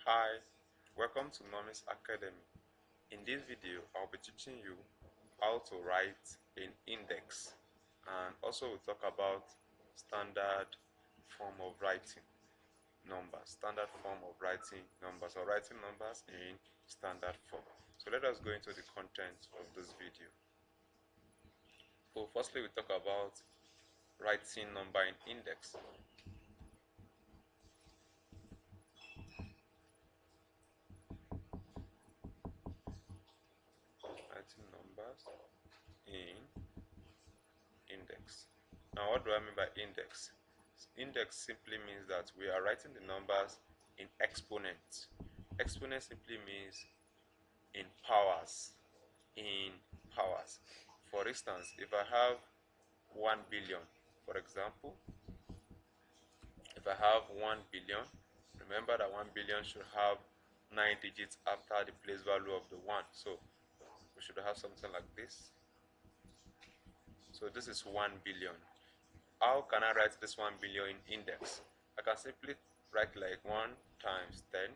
Hi, welcome to Mommy's Academy. In this video, I'll be teaching you how to write an index, and also we'll talk about standard form of writing numbers, standard form of writing numbers or writing numbers in standard form. So let us go into the content of this video. So firstly, we talk about writing number in index. Writing numbers in index. Now, what do I mean by index? Index simply means that we are writing the numbers in exponents. Exponent simply means in powers. In powers. For instance, if I have 1 billion, for example, if I have 1 billion, remember that 1 billion should have 9 digits after the place value of the 1. So we should have something like this. So this is 1 billion. How can I write this 1 billion in index? I can simply write like 1 times 10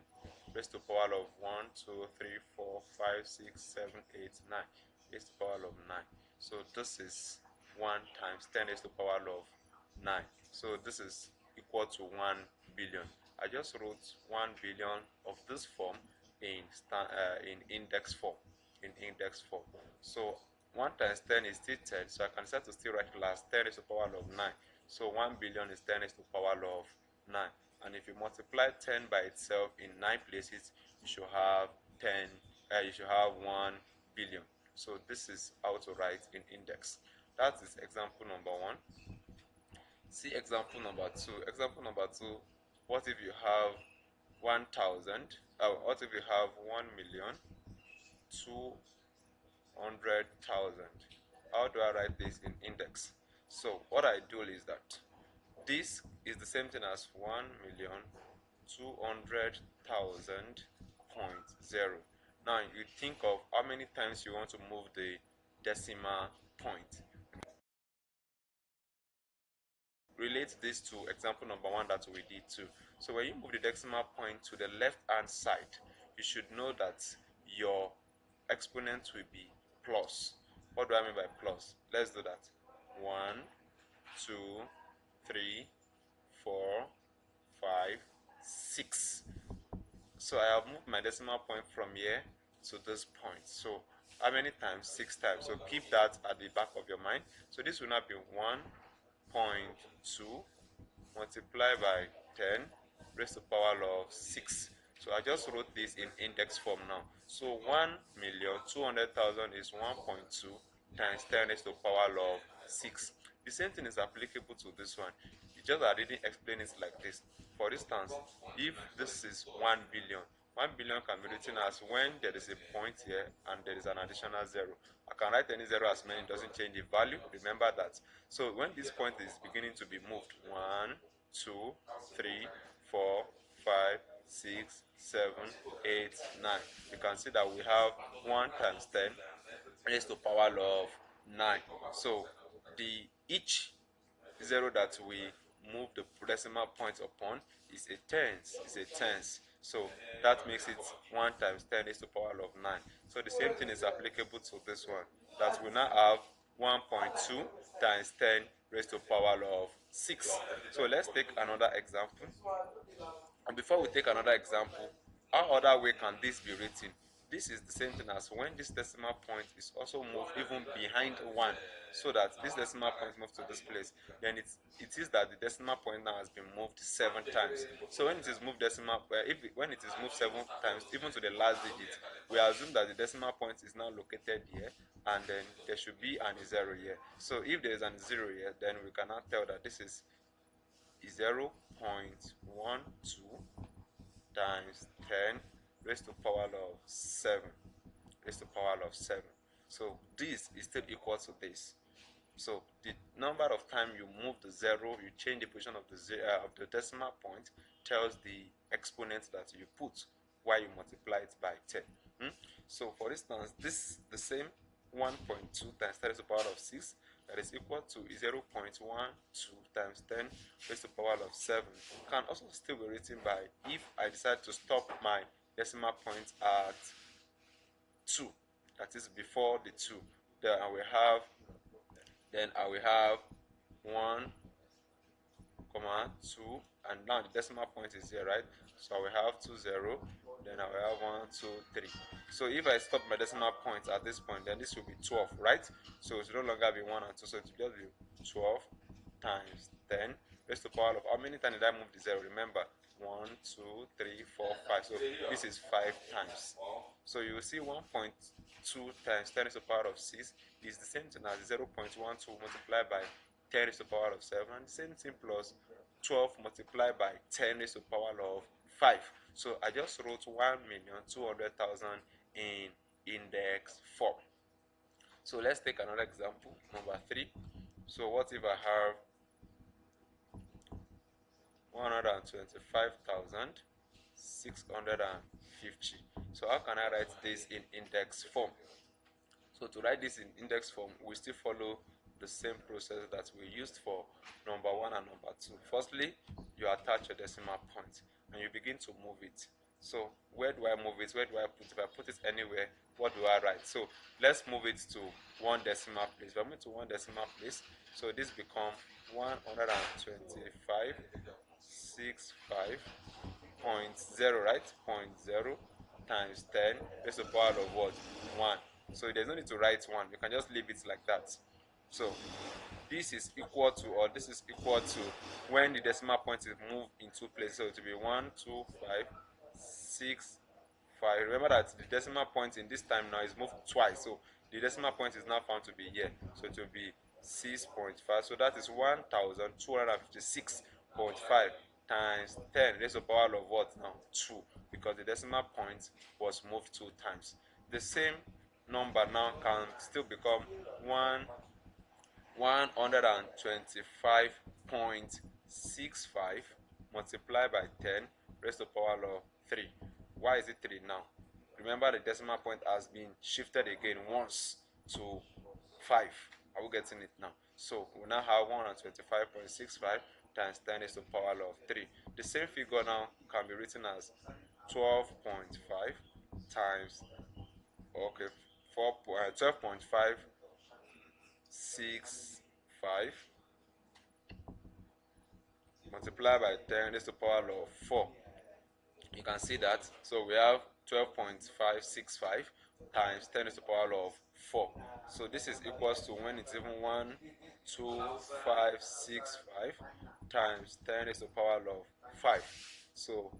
raised to the power of 1, 2, 3, 4, 5, 6, 7, 8, 9 raised to the power of 9. So this is 1 times 10 raised to the power of 9. So this is equal to 1 billion. I just wrote 1 billion of this form in index form. So 1 times 10 is still 10, so I can decide to still write last 10 is to the power of 9. So 1 billion is 10 is to the power of 9. And if you multiply 10 by itself in 9 places, you should have 1 billion. So this is how to write in index. That is example number 1. See example number 2. Example number 2, what if you have 1,000? What if you have 1,200,000? How do I write this in index? So what I do is that this is the same thing as 1,200,000.0. Now you think of how many times you want to move the decimal point. Relate this to example number 1 that we did too. So when you move the decimal point to the left hand side, you should know that your exponent will be plus. What do I mean by plus? Let's do that. 1, 2, 3, 4, 5, 6. So I have moved my decimal point from here to this point. So how many times? 6 times. So keep that at the back of your mind. So this will now be 1.2 multiplied by 10 raised to the power of 6. So I just wrote this in index form now. So 1,200,000 is 1.2 times 10 raised to the power of 6. The same thing is applicable to this one. You just I didn't explain it like this. For instance, if this is 1 billion, 1 billion can be written as when there is a point here and there is an additional 0. I can write any 0 as many, it doesn't change the value. Remember that. So when this point is beginning to be moved, 1, 2, 3, 4, 5, 6, 7, 8, 9. You can see that we have 1 times 10 raised to the power of 9. So each 0 that we move the decimal point upon is a tens. So that makes it 1 times 10 raised to the power of 9. So the same thing is applicable to this one. That we now have 1.2 times 10 raised to the power of 6. So let's take another example. And before we take another example, how other way can this be written? This is the same thing as when this decimal point is also moved even behind 1, so that this decimal point moves to this place. Then it is that the decimal point now has been moved 7 times. So when it is moved when it is moved 7 times, even to the last digit, we assume that the decimal point is now located here, and then there should be an 0 here. So if there is an 0 here, then we cannot tell that this is 0.12 times 10 raised to the power of 7 raised to the power of 7. So this is still equal to this. So the number of times you move the 0, you change the position of the decimal point, tells the exponent that you put while you multiply it by 10. So for instance, this is the same 1.2 times 10 raised to the power of 6. that is equal to 0.12 times 10 raised to the power of 7 can also still be written by, if I decide to stop my decimal point at 2, that is before the 2, then I will have 1, 2, and now the decimal point is here, right? So I will have 2, 0, then I will have 1, 2, 3. So if I stop my decimal point at this point, then this will be 12, right? So it will no longer be 1 and 2, so it will just be 12 times 10 raised to the power of, how many times did I move the 0? Remember, 1, 2, 3, 4, 5. So this is 5 times. So you will see 1.2 times 10 raised to the power of 6 is the same thing as 0.12 multiplied by 10 raised to the power of 7, and the same thing plus 12 multiplied by 10 raised to the power of 5. So I just wrote 1,200,000 in index form. So let's take another example, number 3. So what if I have 125,650? So how can I write this in index form? So to write this in index form, we still follow the same process that we used for number 1 and number 2. Firstly, you attach your decimal point and you begin to move it. So where do I move it? Where do I put it? If I put it anywhere, what do I write? So let's move it to 1 decimal place. If I move it to 1 decimal place, so this becomes 125,650, right? 0.0 times 10 raised to the power of what? 1. So there's no need to write 1. You can just leave it like that. So this is equal to, or this is equal to, when the decimal point is moved in 2 places. So it will be 1, 2, 5, 6, 5. Remember that the decimal point in this time now is moved twice. So the decimal point is now found to be here. So it will be 6.5. So that is 1,256.5 times 10 raised to the power of what now? 2. Because the decimal point was moved 2 times. The same number now can still become 125.65 multiplied by 10 raised to the power of 3. Why is it 3 now? Remember, the decimal point has been shifted again once to 5. Are we getting it now? So we now have 125.65 times 10 raised to the power of 3. The same figure now can be written as 12.5 times, okay, 12.565 multiplied by 10 raised to the power of 4. You can see that. So we have 12.565 times 10 raised to the power of 4. So this is equals to, when it's even 12565 times 10 raised to the power of 5. So,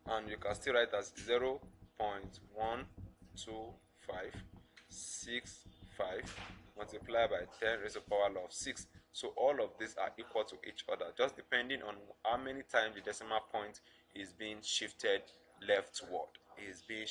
and you can still write as 0.12565 multiplied by 10 raised to the power of 6. So all of these are equal to each other, just depending on how many times the decimal point is being shifted leftward. Is being